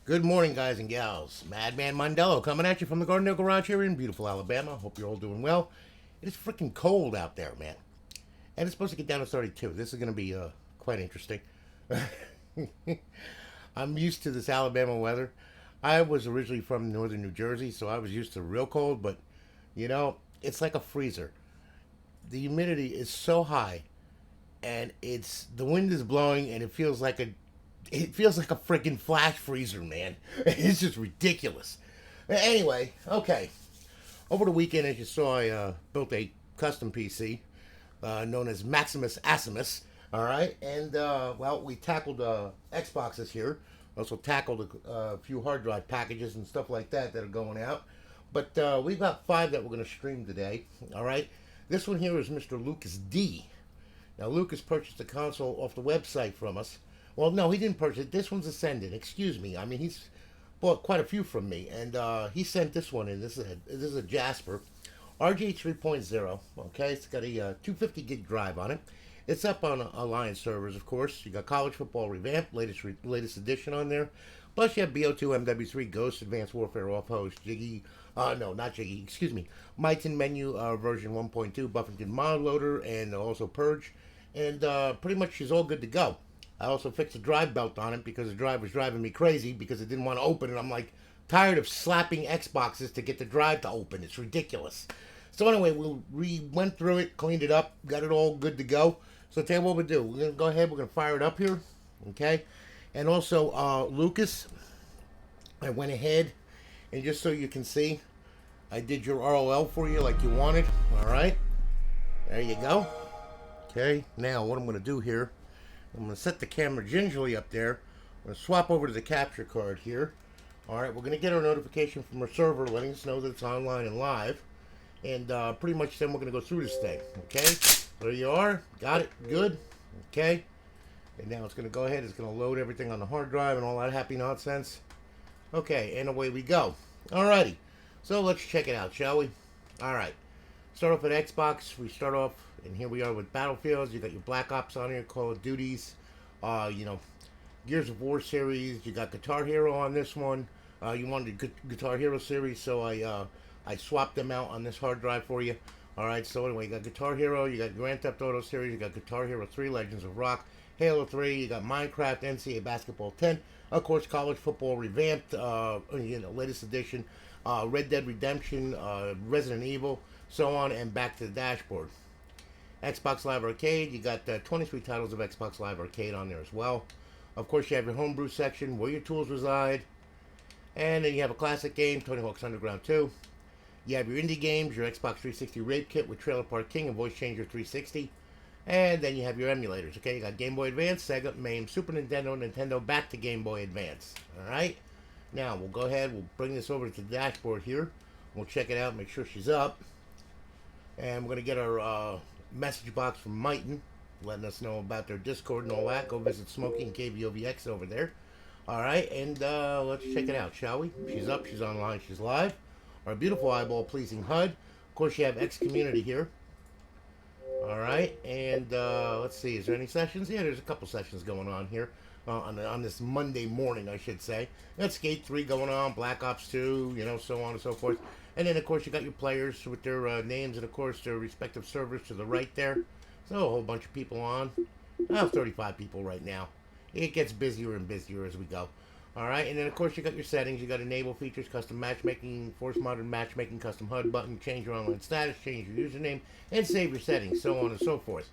Good morning, guys and gals. Madman Mondello coming at you from the Gardendale Garage here in beautiful Alabama. Hope you're all doing well. It is freaking cold out there, man. And it's supposed to get down to 32. This is going to be quite interesting. I'm used to this Alabama weather. I was originally from northern New Jersey, so I was used to real cold, but it's like a freezer. The humidity is so high and it's the wind is blowing and it feels like a freaking flash freezer, man. It's just ridiculous. Anyway, okay. Over the weekend, as you saw, I built a custom PC known as Maximus Assimus. All right, and well, we tackled Xboxes here. Also tackled a few hard drive packages and stuff like that are going out. But we've got five that we're going to stream today. All right, this one here is Mr. Lucas D. Now, Lucas purchased the console off the website from us. Well, no, he didn't purchase it. This one's Ascendant. Excuse me. I mean, he's bought quite a few from me, and he sent this one in. This is a Jasper RG 3.0. Okay, it's got a 250 gig drive on it. It's up on Alliance servers, of course. You got College Football Revamped, latest edition on there. Plus, you have BO2, MW3, Ghost, Advanced Warfare, Off-Host, Jiggy. No, not Jiggy. Excuse me. Mighton Menu version 1.2, Buffington Mod Loader, and also Purge. And pretty much she's all good to go. I also fixed the drive belt on it because the drive was driving me crazy because it didn't want to open. And I'm like tired of slapping Xboxes to get the drive to open. It's ridiculous. So anyway, we went through it, cleaned it up, got it all good to go. So I'll tell you what we'll do. We're going to go ahead. We're going to fire it up here. Okay. And also, Lucas, I went ahead and just so you can see, I did your ROL for you like you wanted. All right. There you go. Okay. Now what I'm going to do here, I'm going to set the camera gingerly up there. I'm going to swap over to the capture card here. All right, we're going to get our notification from our server letting us know that it's online and live. And pretty much then we're going to go through this thing. Okay, there you are. Got it. Good. Okay. And now it's going to go ahead. It's going to load everything on the hard drive and all that happy nonsense. Okay, and away we go. Alrighty. So let's check it out, shall we? Alright. Start off with Xbox. We start off, and here we are with Battlefields. You got your Black Ops on here, Call of Duties, Gears of War series. You got Guitar Hero on this one. You wanted the Guitar Hero series, so I swapped them out on this hard drive for you. Alright, so anyway, you got Guitar Hero, you got Grand Theft Auto series, you got Guitar Hero 3, Legends of Rock, Halo 3, you got Minecraft, NCAA Basketball 10, of course, College Football Revamped, latest edition, Red Dead Redemption, Resident Evil, so on, and back to the dashboard. Xbox Live Arcade, you got 23 titles of Xbox Live Arcade on there as well. Of course, you have your homebrew section, where your tools reside, and then you have a classic game, Tony Hawk's Underground 2. You have your indie games, your Xbox 360 Rape Kit with Trailer Park King and Voice Changer 360. And then you have your emulators, okay? You got Game Boy Advance, Sega, MAME, Super Nintendo, Nintendo, back to Game Boy Advance. Alright? Now, we'll go ahead, we'll bring this over to the dashboard here. We'll check it out, make sure she's up. And we're going to get our message box from Mighton, letting us know about their Discord and all that. Go visit Smokey and KVOVX over there. Alright, and let's check it out, shall we? She's up, she's online, she's live. Our beautiful eyeball-pleasing HUD. Of course, you have X Community here. All right, and let's see. Is there any sessions? Yeah, there's a couple sessions going on here on this Monday morning, I should say. Got Skate 3 going on, Black Ops 2, so on and so forth. And then, of course, you got your players with their names and, of course, their respective servers to the right there. So a whole bunch of people on. 35 people right now. It gets busier and busier as we go. Alright, and then of course you got your settings. You got enable features, custom matchmaking, force modern matchmaking, custom HUD button, change your online status, change your username, and save your settings, so on and so forth.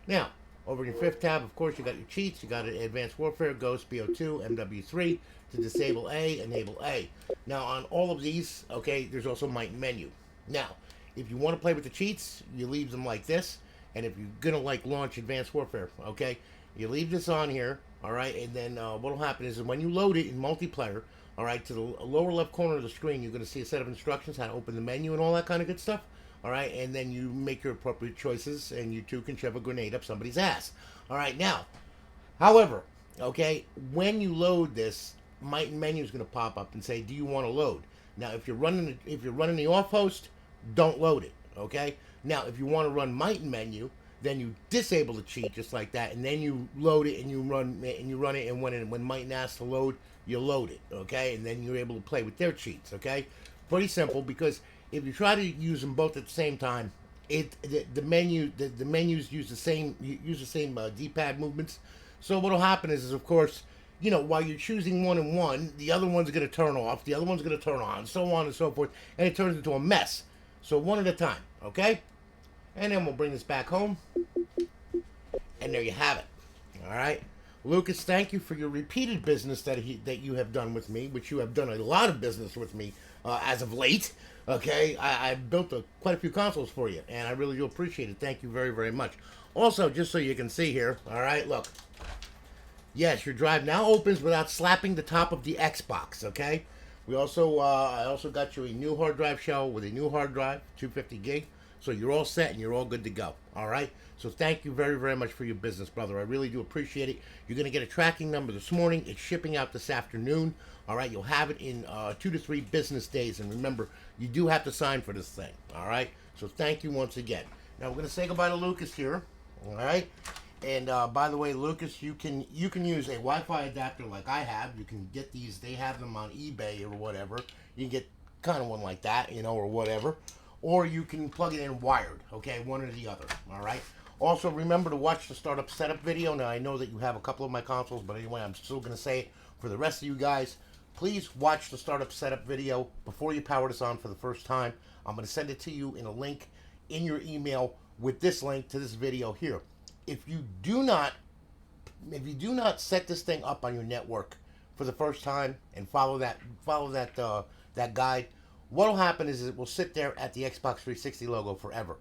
Now, over in your fifth tab, of course, you got your cheats. You got Advanced Warfare, Ghost, BO2, MW3 to disable A, enable A. Now, on all of these, okay, there's also Might Menu. Now, if you want to play with the cheats, you leave them like this. And if you're going to launch Advanced Warfare, okay, you leave this on here. All right, and then what will happen is when you load it in multiplayer, all right, to the lower left corner of the screen, you're going to see a set of instructions, how to open the menu and all that kind of good stuff. All right, and then you make your appropriate choices, and you too can shove a grenade up somebody's ass. All right, now, however, okay, when you load this, Might Menu is going to pop up and say, "Do you want to load?" Now, if you're running the off host, don't load it. Okay. Now, if you want to run Might Menu, Then you disable the cheat just like that, and then you load it and you run it. And when Might asks to load, you load it, okay? And then you're able to play with their cheats, okay? Pretty simple, because if you try to use them both at the same time, the menus use the same D-pad movements. So what'll happen is of course, while you're choosing one and one, the other one's going to turn off, the other one's going to turn on, so on and so forth, and it turns into a mess. So one at a time, okay? And then we'll bring this back home, and there you have it. All right, Lucas, thank you for your repeated business that you have done with me, which you have done a lot of business with me as of late. Okay, I've built quite a few consoles for you, and I really do appreciate it. Thank you very, very much. Also, just so you can see here, all right, look. Yes, your drive now opens without slapping the top of the Xbox, okay? I also got you a new hard drive shell with a new hard drive, 250 gig. So you're all set and you're all good to go, all right? So thank you very, very much for your business, brother. I really do appreciate it. You're going to get a tracking number this morning. It's shipping out this afternoon, all right? You'll have it in 2 to 3 business days. And remember, you do have to sign for this thing, all right? So thank you once again. Now we're going to say goodbye to Lucas here, all right? And by the way, Lucas, you can use a Wi-Fi adapter like I have. You can get these. They have them on eBay or whatever. You can get kind of one like that, or whatever. Or you can plug it in wired, okay? One or the other, all right? Also, remember to watch the startup setup video. Now, I know that you have a couple of my consoles, but anyway, I'm still going to say it for the rest of you guys. Please watch the startup setup video before you power this on for the first time. I'm going to send it to you in a link in your email with this link to this video here. If you do not set this thing up on your network for the first time and follow that guide, what'll happen is it will sit there at the Xbox 360 logo forever.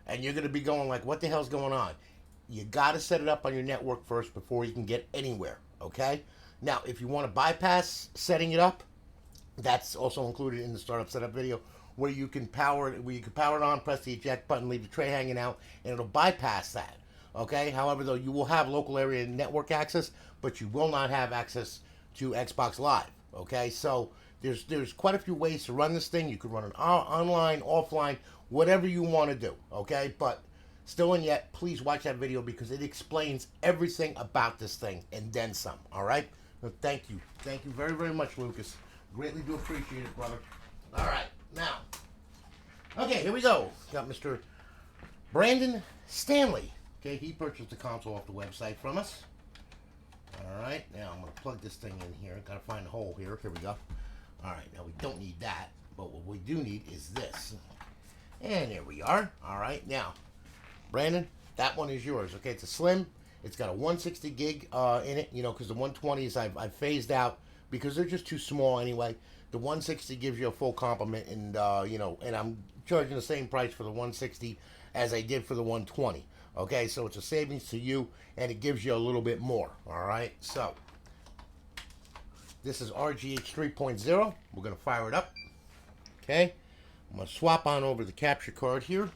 And you're going to be going like, what the hell's going on? You got to set it up on your network first before you can get anywhere, okay? Now, if you want to bypass setting it up, that's also included in the startup setup video, where you can power it on, press the eject button, leave the tray hanging out, and it'll bypass that, okay? However, though, you will have local area network access, but you will not have access to Xbox Live, okay? So there's quite a few ways to run this thing. You can run it online, offline, whatever you want to do, okay? But still and yet, please watch that video because it explains everything about this thing and then some, all right? So thank you. Thank you very, very much, Lucas. Greatly do appreciate it, brother. All right, now. Okay, here we go. Got Mr. Brandon Stanley. Okay, he purchased the console off the website from us. All right, now I'm going to plug this thing in here. Got to find a hole here. Here we go. All right, now we don't need that, but what we do need is this. And there we are. All right, now, Brandon, that one is yours. Okay, it's a slim. It's got a 160 gig in it, because the 120s I've phased out because they're just too small anyway. The 160 gives you a full complement, and and I'm charging the same price for the 160 as I did for the 120. Okay, so it's a savings to you, and it gives you a little bit more. All right, so this is RGH 3.0. We're going to fire it up. Okay. I'm going to swap on over the capture card here.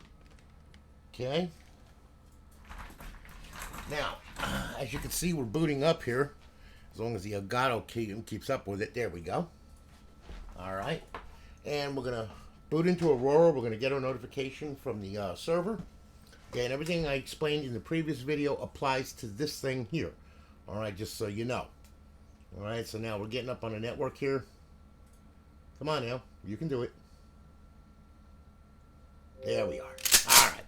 Okay. Now, as you can see, we're booting up here. As long as the Elgato keeps up with it. There we go. All right. And we're going to boot into Aurora. We're going to get our notification from the server. Okay, and everything I explained in the previous video applies to this thing here. All right, just so you know. All right, so now we're getting up on the network here. Come on now, you can do it. There we are. All right.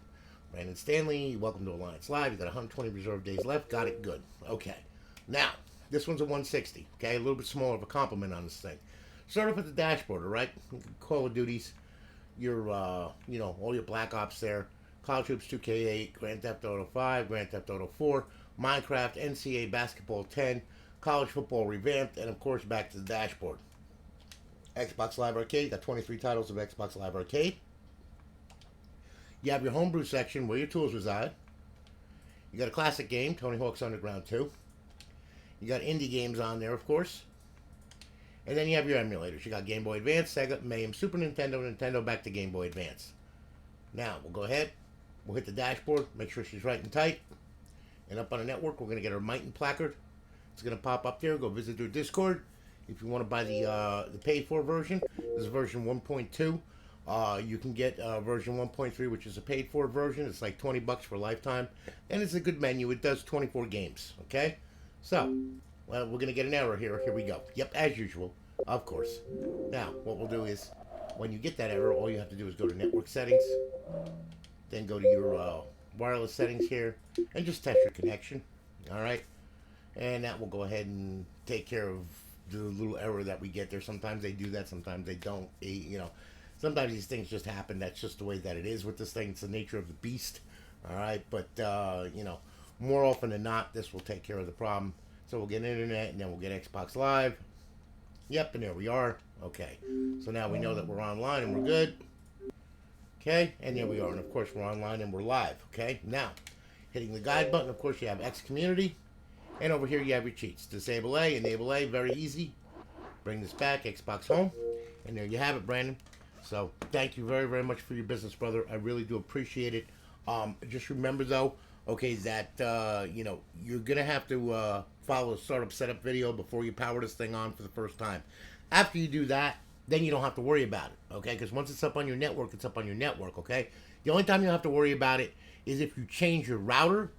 Brandon Stanley, welcome to Alliance Live. You got 120 reserve days left. Got it. Good. Okay. Now, this one's a 160. Okay, a little bit smaller of a complement on this thing. Start off with the dashboard, all right? Call of Duties, your, all your Black Ops there. Call of Troops 2K8, Grand Theft Auto 5, Grand Theft Auto 4, Minecraft, NCAA Basketball 10, College Football Revamped, and of course back to the dashboard. Xbox Live Arcade, got 23 titles of Xbox Live Arcade. You have your homebrew section where your tools reside. You got a classic game, Tony Hawk's Underground 2. You got indie games on there, of course. And then you have your emulators. You got Game Boy Advance, Sega, Mayhem, Super Nintendo, Nintendo, back to Game Boy Advance. Now, we'll go ahead. We'll hit the dashboard. Make sure she's right and tight. And up on the network, we're going to get our Mighton placard. It's going to pop up there. Go visit their Discord. If you want to buy the paid-for version, this is version 1.2. You can get version 1.3, which is a paid for version. It's like 20 bucks for a lifetime, and it's a good menu. It does 24 games. Okay, so well, we're gonna get an error here. Here we go. Yep, as usual, of course. Now, what we'll do is, when you get that error, all you have to do is go to network settings, then go to your wireless settings here, and just test your connection. All right, and that will go ahead and take care of the little error that we get there. Sometimes they do that, sometimes they don't. Sometimes these things just happen. That's just the way that it is with this thing. It's the nature of the beast. All right, but more often than not, this will take care of the problem. So we'll get internet, and then we'll get Xbox Live. Yep, and there we are. Okay, so now we know that we're online and we're good. Okay, and there we are. And of course, we're online and we're live. Okay, now hitting the guide button. Of course, you have X Community, and over here you have your cheats. Disable A, enable A, very easy. Bring this back, Xbox Home, and there you have it, Brandon. So thank you very, very much for your business, brother. I really do appreciate it. Just remember though, okay, that you're gonna have to follow a startup setup video before you power this thing on for the first time. After you do that, then you don't have to worry about it, okay? Because once it's up on your network, it's up on your network, okay? The only time you have to worry about it is if you change your router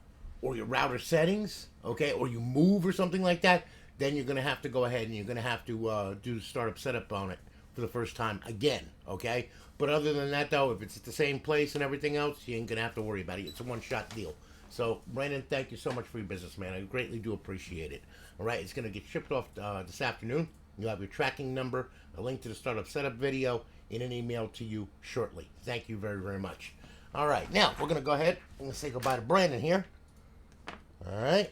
or your router settings, okay, or you move or something like that. Then you're gonna have to go ahead and you're gonna have to do startup setup on it for the first time again, okay? But other than that, though, if it's at the same place and everything else, you ain't gonna have to worry about it. It's a one-shot deal. So, Brandon, thank you so much for your business, man. I greatly do appreciate it. All right, it's gonna get shipped off this afternoon. You'll have your tracking number, a link to the startup setup video in an email to you shortly. Thank you very, very much. All right, now we're gonna go ahead and say goodbye to Brandon here. All right,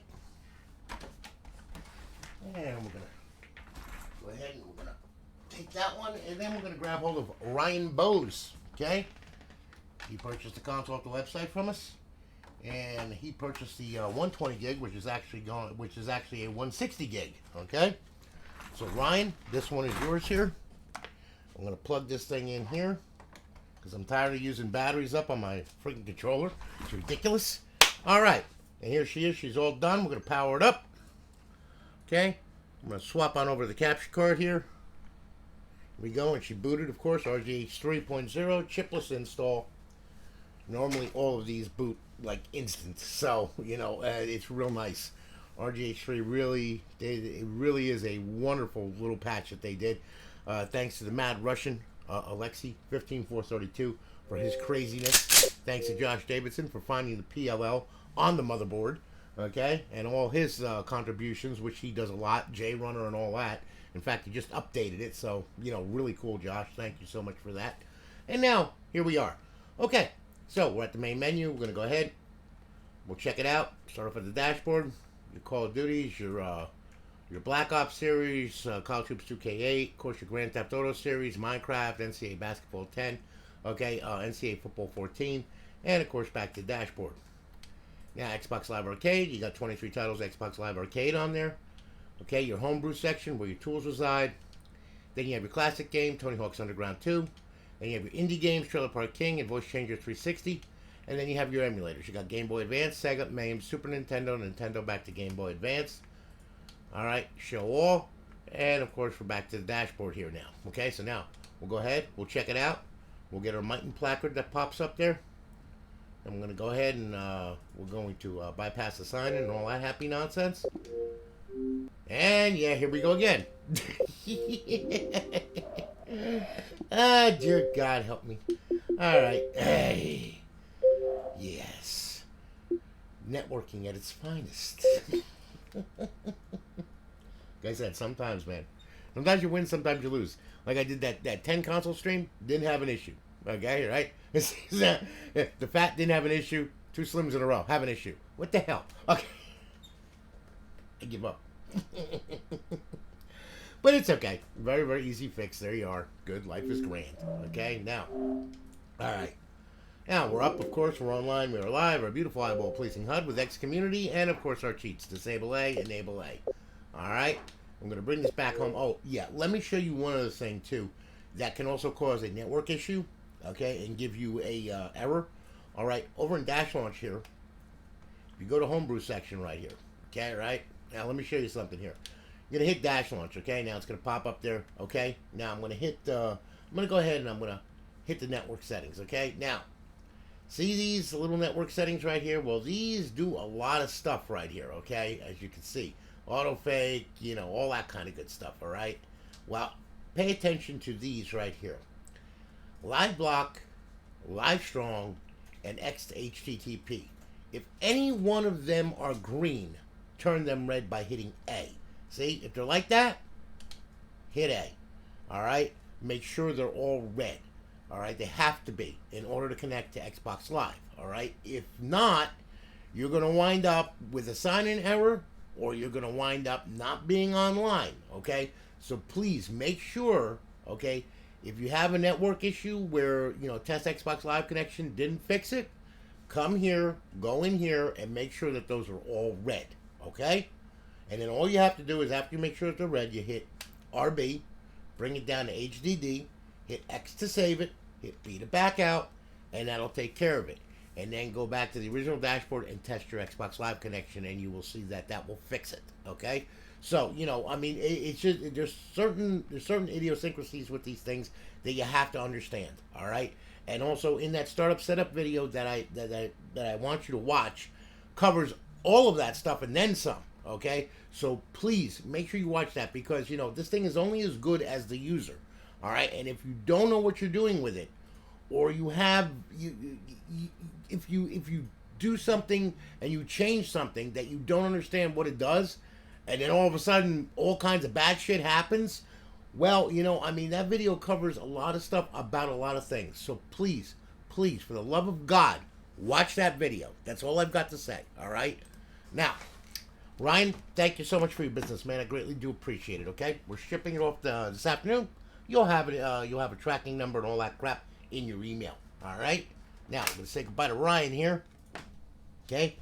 and we're gonna go ahead and we're gonna take that one, and then we're going to grab hold of Ryan Bose, okay? He purchased the console off the website from us, and he purchased the 120 gig, which is actually a 160 gig, okay? So Ryan, this one is yours here. I'm going to plug this thing in here, because I'm tired of using batteries up on my freaking controller. It's ridiculous. All right, and here she is. She's all done. We're going to power it up, okay? I'm going to swap on over to the capture card here. We go, and she booted, of course, RGH 3.0 chipless install. Normally all of these boot like instant, so it's real nice. RGH 3 it really is a wonderful little patch that they did. Thanks to the Mad Russian Alexei 15432 for his craziness. Thanks to Josh Davidson for finding the PLL on the motherboard, okay, and all his contributions, which he does a lot, J Runner and all that. In fact, he just updated it, so, really cool, Josh. Thank you so much for that. And now, here we are. Okay, so we're at the main menu. We're going to go ahead. We'll check it out. Start off at the dashboard. Your Call of Duties, your Black Ops series, Call of Troops 2K8, of course, your Grand Theft Auto series, Minecraft, NCAA Basketball 10, okay, NCAA Football 14, and, of course, back to the dashboard. Now, Xbox Live Arcade. You got 23 titles Xbox Live Arcade on there. Okay, your homebrew section where your tools reside. Then you have your classic game, Tony Hawk's Underground 2. Then you have your indie games, Trailer Park King and Voice Changer 360. And then you have your emulators. You got Game Boy Advance, Sega, MAME, Super Nintendo, Nintendo back to Game Boy Advance. All right, show all. And of course, we're back to the dashboard here now. Okay, so now we'll go ahead, we'll check it out. We'll get our Mighton placard that pops up there. And we're going to go ahead and we're going to bypass the sign and all that happy nonsense. And yeah, here we go again. Ah, dear God, help me. All right. Hey. Yes. Networking at its finest. Like I said, sometimes, man. Sometimes you win, sometimes you lose. Like I did that 10 console stream, didn't have an issue. Okay, right? The fat didn't have an issue. 2 slims in a row have an issue. What the hell? Okay. I give up. But it's okay. Very, very easy fix. There you are. Good. Life is grand. Okay, now. Alright. Now, we're up, of course. We're online. We're live. Our beautiful eyeball policing HUD with X Community. And, of course, our cheats. Disable A, enable A. Alright. I'm going to bring this back home. Oh, yeah. Let me show you one other thing, too. That can also cause a network issue. Okay, and give you a error. Alright. Over in Dash Launch here. If you go to Homebrew section right here. Okay, right? Now, let me show you something here. You're going to hit Dash Launch, okay? Now, it's going to pop up there, okay? Now, I'm going to hit, I'm going to go ahead and I'm going to hit the network settings. Okay, now see these little network settings right here? Well, these do a lot of stuff right here. Okay, as you can see, auto fake, all that kind of good stuff. All right, well, pay attention to these right here: live block, live strong, and X to HTTP. If any one of them are green, turn them red by hitting A. See, if they're like that, hit A. All right, make sure they're all red. All right, they have to be in order to connect to Xbox Live. All right, if not, you're going to wind up with a sign-in error, or you're going to wind up not being online. Okay, so please make sure. Okay, if you have a network issue where test Xbox Live connection didn't fix it, come here, go in here, and make sure that those are all red. Okay, and then all you have to do is after you make sure that they're red, you hit RB, bring it down to HDD, hit X to save it, hit B to back out, and that'll take care of it. And then go back to the original dashboard and test your Xbox Live connection, and you will see that that will fix it. Okay, so it's just there's certain idiosyncrasies with these things that you have to understand. All right, and also in that startup setup video that I want you to watch covers all of that stuff and then some. Okay, so please make sure you watch that, because this thing is only as good as the user. All right, and if you don't know what you're doing with it, or if you do something and you change something that you don't understand what it does, and then all of a sudden all kinds of bad shit happens, well, that video covers a lot of stuff about a lot of things. So please, for the love of God, watch that video. That's all I've got to say. All right, now, Ryan, thank you so much for your business, man. I greatly do appreciate it. Okay, we're shipping it off this afternoon. You'll have it. You'll have a tracking number and all that crap in your email. All right. Now I'm gonna say goodbye to Ryan here. Okay,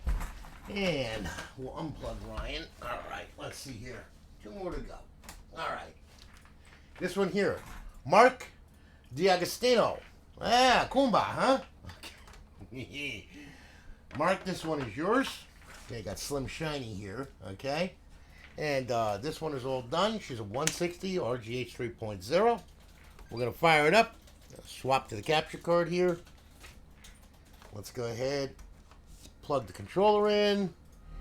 and we'll unplug Ryan. All right. Let's see here. 2 more to go. All right. This one here, Mark D'Agostino. Ah, Kumba, huh? Okay. Mark, this one is yours. Okay, got Slim Shiny here, okay? And this one is all done. She's a 160 RGH 3.0. We're going to fire it up. Swap to the capture card here. Let's go ahead. Plug the controller in.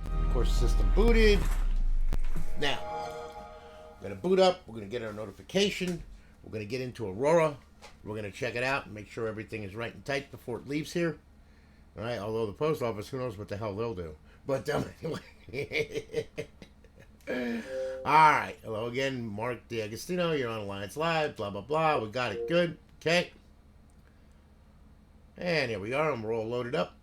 Of course, system booted. Now, we're going to boot up. We're going to get our notification. We're going to get into Aurora. We're going to check it out and make sure everything is right and tight before it leaves here. All right, although the post office, who knows what the hell they'll do. But anyway. All right. Hello again, Mark D'Agostino. You're on Alliance Live. Blah, blah, blah. We got it good. Okay. And here we are. And we're all loaded up.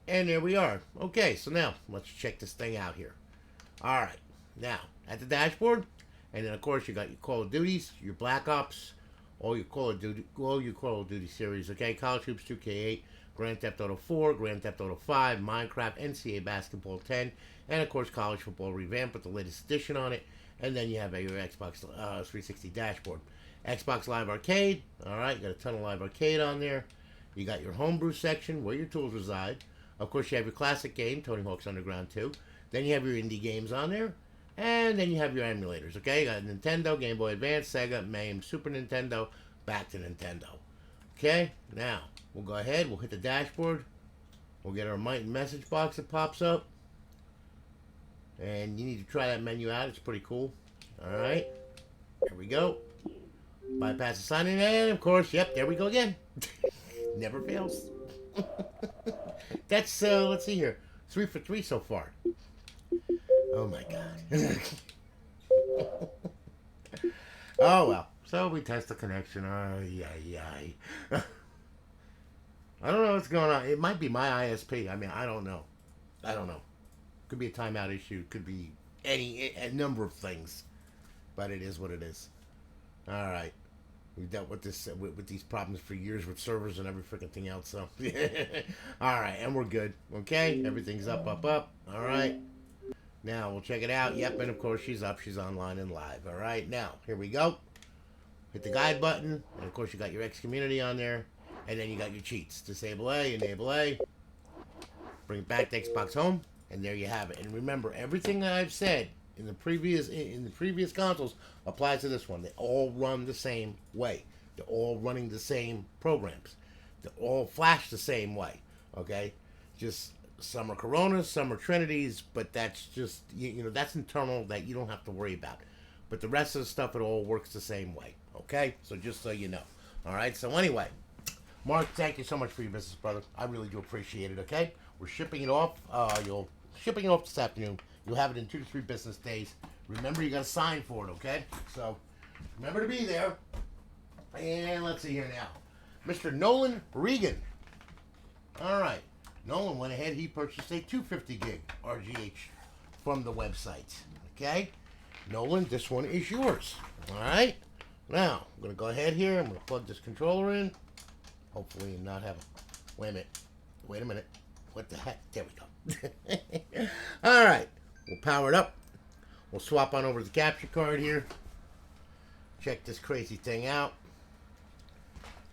And there we are. Okay, so now let's check this thing out here. All right. Now, at the dashboard. And then, of course, you got your Call of Duties, your Black Ops, all your Call of Duty series. Okay, College Hoops 2K8. Grand Theft Auto 4, Grand Theft Auto 5, Minecraft, NCAA Basketball 10, and of course College Football Revamped with the latest edition on it. And then you have your Xbox 360 dashboard. Xbox Live Arcade, alright, you got a ton of Live Arcade on there. You got your homebrew section where your tools reside. Of course you have your classic game, Tony Hawk's Underground 2. Then you have your indie games on there. And then you have your emulators, okay? You got Nintendo, Game Boy Advance, Sega, MAME, Super Nintendo, back to Nintendo. Okay, now we'll go ahead, we'll hit the dashboard, we'll get our message box that pops up, and you need to try that menu out, it's pretty cool. Alright, here we go, bypass the sign in, and of course, yep, there we go again. Never fails. That's, let's see here, 3 for 3 so far. Oh my god. Oh well. So we test the connection. Oh, yeah. I don't know what's going on. It might be my ISP. I mean, I don't know. Could be a timeout issue. Could be a number of things. But it is what it is. All right. We've dealt with this with these problems for years with servers and every freaking thing else. So, all right, and we're good. Okay, everything's up. All right. Now we'll check it out. Yep, and of course she's up. She's online and live. All right. Now here we go. Hit the guide button, and of course you got your X community on there, and then you got your cheats. Disable A, enable A, bring it back to Xbox Home, and there you have it. And remember, everything that I've said in the previous consoles applies to this one. They all run the same way. They're all running the same programs. They all flash the same way. Okay, just some are Coronas, some are Trinities, but that's just that's internal that you don't have to worry about. But the rest of the stuff, it all works the same way. Okay, so just so you know. All right. So anyway, Mark, thank you so much for your business, brother. I really do appreciate it. Okay, we're shipping it off. You'll shipping it off this afternoon. You'll have it in 2 to 3 business days. Remember, you got to sign for it. Okay, so remember to be there. And let's see here now, Mr. Nolan Regan. All right, Nolan went ahead. He purchased a 250 gig RGH from the website. Okay, Nolan, this one is yours. All right. Now I'm gonna go ahead here. I'm gonna plug this controller in. Hopefully not have a... Wait a minute. What the heck? There we go. All right. We'll power it up. We'll swap on over to the capture card here. Check this crazy thing out.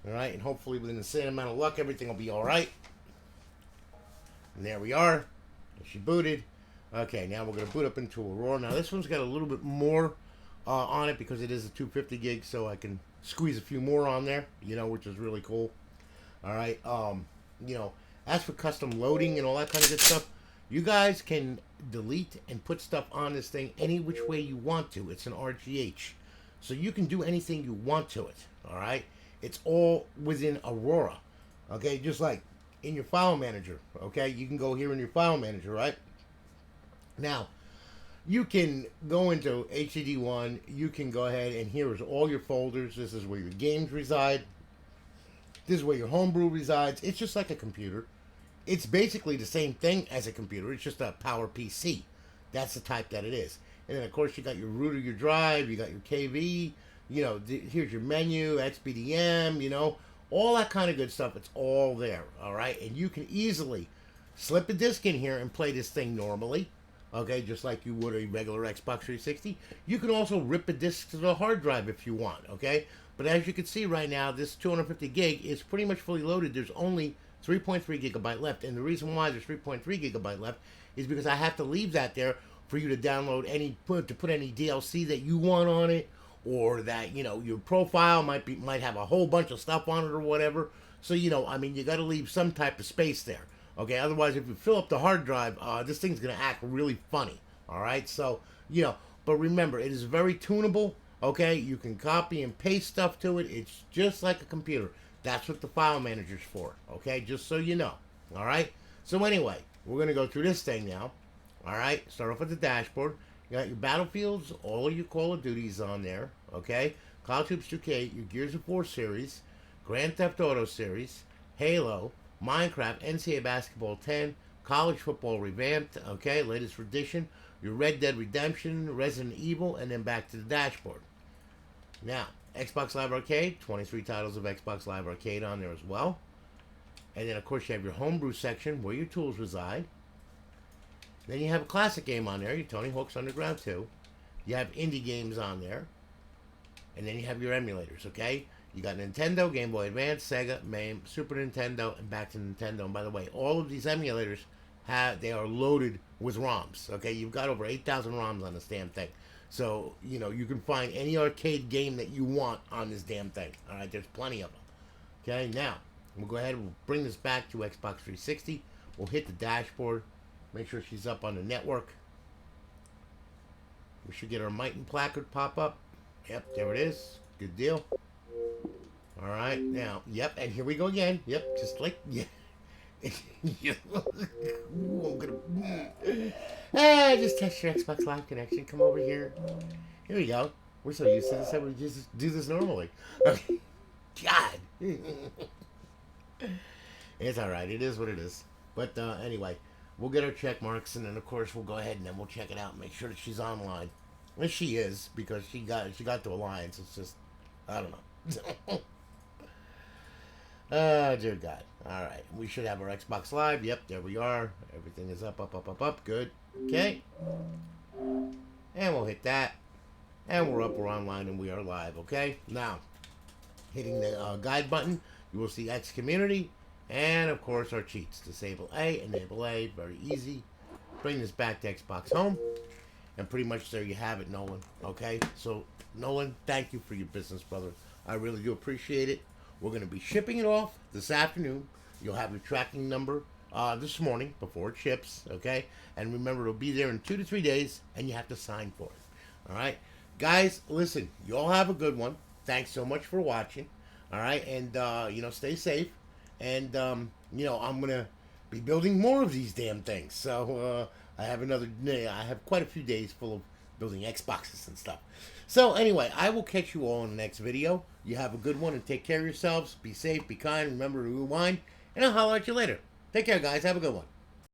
All right. And hopefully within the same amount of luck, everything will be all right. And there we are. She booted. Okay. Now we're going to boot up into Aurora. Now this one's got a little bit more on it because it is a 250 gig. So I can squeeze a few more on there, which is really cool. All right. As for custom loading and all that kind of good stuff, you guys can delete and put stuff on this thing any which way you want to. It's an RGH. So you can do anything you want to it. All right. It's all within Aurora. Okay. Just like in your file manager. Okay. You can go here in your file manager, right? Now, you can go into HDD1. You can go ahead and here is all your folders. This is where your games reside. This is where your homebrew resides. It's just like a computer. It's basically the same thing as a computer. It's just a power PC. That's the type that it is. And then, of course, you got your root of your drive. You got your KV. Here's your menu, XBDM, all that kind of good stuff. It's all there, all right? And you can easily slip a disc in here and play this thing normally, okay, just like you would a regular Xbox 360. You can also rip a disc to the hard drive if you want, okay? But as you can see right now, this 250 gig is pretty much fully loaded. There's only 3.3 gigabyte left. And the reason why there's 3.3 gigabyte left is because I have to leave that there for you to download to put any DLC that you want on it, or that, your profile might have a whole bunch of stuff on it or whatever. So, you got to leave some type of space there. Okay, otherwise if you fill up the hard drive, this thing's going to act really funny. All right, so, but remember, it is very tunable. Okay, you can copy and paste stuff to it. It's just like a computer. That's what the file manager's for. Okay, just so you know. All right. So anyway, we're going to go through this thing now. All right. Start off with the dashboard. You got your Battlefields, all your Call of Duties on there. Okay. Cloud Troops 2K, your Gears of War series, Grand Theft Auto series, Halo, Minecraft, NCAA Basketball 10, College Football Revamped. Okay, latest edition. Your Red Dead Redemption, Resident Evil, and then back to the dashboard. Now, Xbox Live Arcade, 23 titles of Xbox Live Arcade on there as well. And then, of course, you have your homebrew section where your tools reside. Then you have a classic game on there, your Tony Hawk's Underground 2. You have indie games on there. And then you have your emulators, okay? You got Nintendo, Game Boy Advance, Sega, MAME, Super Nintendo, and back to Nintendo. And by the way, all of these emulators, they are loaded with ROMs, okay? You've got over 8,000 ROMs on this damn thing. So, you can find any arcade game that you want on this damn thing. All right, there's plenty of them. Okay, now, we'll go ahead and we'll bring this back to Xbox 360. We'll hit the dashboard. Make sure she's up on the network. We should get our Might placard pop up. Yep, there it is. Good deal. All right, now, yep, and here we go again. Yep, just like, yeah. Ooh, just test your Xbox Live connection. Come over here. Here we go. We're so used to this that we just do this normally. Okay. God. It's all right. It is what it is. But anyway, we'll get our check marks, and then of course we'll go ahead and then we'll check it out and make sure that she's online. And she is, because she got to Alliance. It's just, I don't know. Oh, dear God. All right. We should have our Xbox Live. Yep, there we are. Everything is up, up, up, up, up. Good. Okay. And we'll hit that. And we're up, we're online, and we are live. Okay. Now, hitting the guide button, you will see X Community. And, of course, our cheats. Disable A, enable A. Very easy. Bring this back to Xbox Home. And pretty much there you have it, Nolan. Okay. So, Nolan, thank you for your business, brother. I really do appreciate it. We're going to be shipping it off this afternoon. You'll have your tracking number this morning before it ships, okay? And remember, it'll be there in 2 to 3 days, and you have to sign for it. All right? Guys, listen, you all have a good one. Thanks so much for watching. All right? And, stay safe. And, I'm going to be building more of these damn things. So, I have quite a few days full of building Xboxes and stuff. So anyway, I will catch you all in the next video. You have a good one and take care of yourselves. Be safe, be kind, remember to rewind, and I'll holler at you later. Take care, guys. Have a good one.